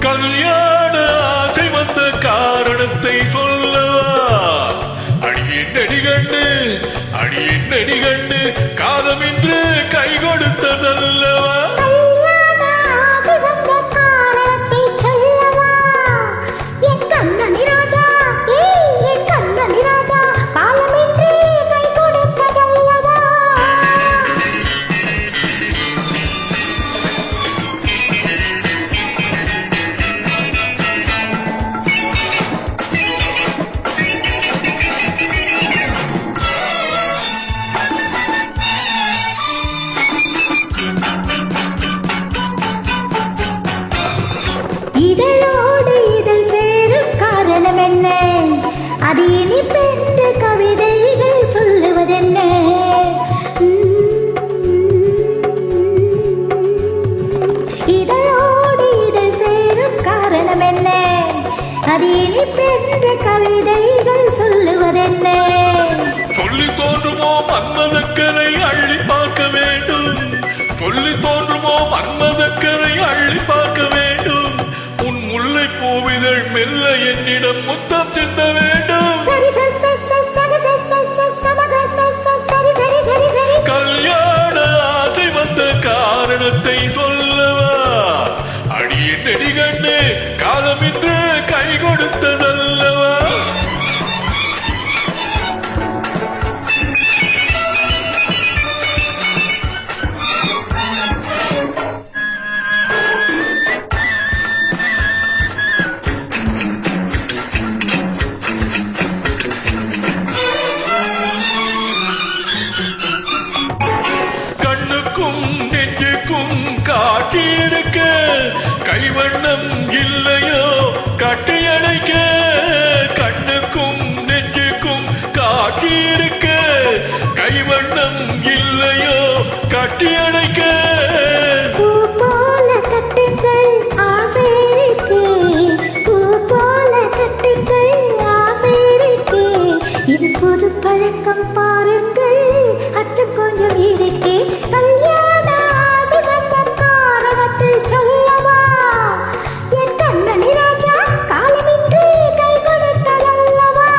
கல்யாண ஆசை வந்த காரணத்தை சொல்லவா? அடியின் நடிகண்டு அடியின் நடிகண்டு காதமின்று கை கொடுத்ததல்லவா? இதழோடு இதழ் சேரும் காரணம் என்ன? அது இனிப்பென்று கவிதைகள் சொல்லுவதென்ன? இதழோடு இதழ் சேரும் காரணம் என்ன? அது இனிப்பென்று கவிதைகள் சொல்லுவதென்ன? சொல்லி தோன்றுமோ மன்மதக்கரை அள்ளி பார்க்க வேண்டும், சொல்லி தோன்றுமோ மன்மதக்கரை அள்ளி பார்க்க வேண்டும். உன் முல்லை பூவிதழ் மெல்ல என்னிடம் முத்தம் சிந்த வேண்டும். கல்யாண ஆசை வந்த காரணத்தை சொல்லவா? அடியின் நெடிகண்டு காலமின்று கை கொடுத்ததல்லவா? காட்டியிருக்க கைவண்ணம் இல்லையோ கட்டியணைக்க? கண்ணுக்கும் நெஞ்சுக்கும் காட்டியிருக்க கைவண்ணம் இல்லையோ கட்டியணைக்க? பூ போல கட்டுங்கள் ஆசைக்கு, பூ போல கட்டுங்கள் ஆசைக்கு. இது புது பழக்கம் பாருங்கள், அச்சம் கொஞ்சம் இருக்கே. கல்யாண ஆசை வந்த காரணத்தை சொல்லவா? என் கண்ணனி ராஜா காலமின்றி கை கொடுத்ததல்லவா?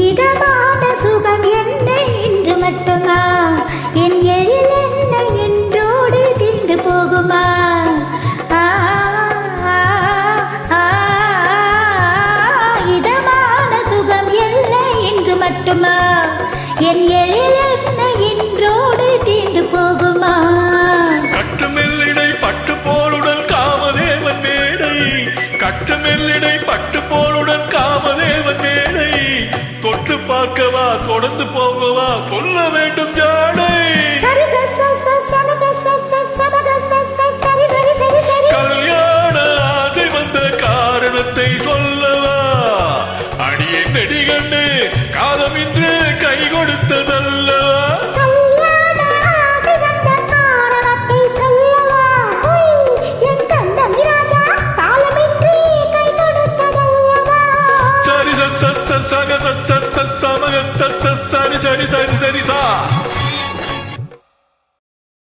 இதமான சுகம் என்ன என்று மட்டுமா? என் எழில் என்ன என்றோடு தீர்ந்து போகுமா? இதமான சுகம் என்ன என்று மட்டுமா? என் எழில் என்ன என்றோடு தீர்ந்து போகுமா? கட்டுமெல்லிடை பட்டு போலுடன் காமதேவன் மேடை, கட்டுமெல்லிடை பட்டு போலுடன் காமதேவன் மேடை. தொட்டு பார்க்கவா தொடர்ந்து போகவா சொல்ல வேண்டும் ஜாடை. கல்யாண ஆசை வந்த காரணத்தை சொல்லவா? அடியை நெடிகண்டு காலமின்று கை கொடுத்ததல்லவா? சரி சரி சரி சரி சரி சரி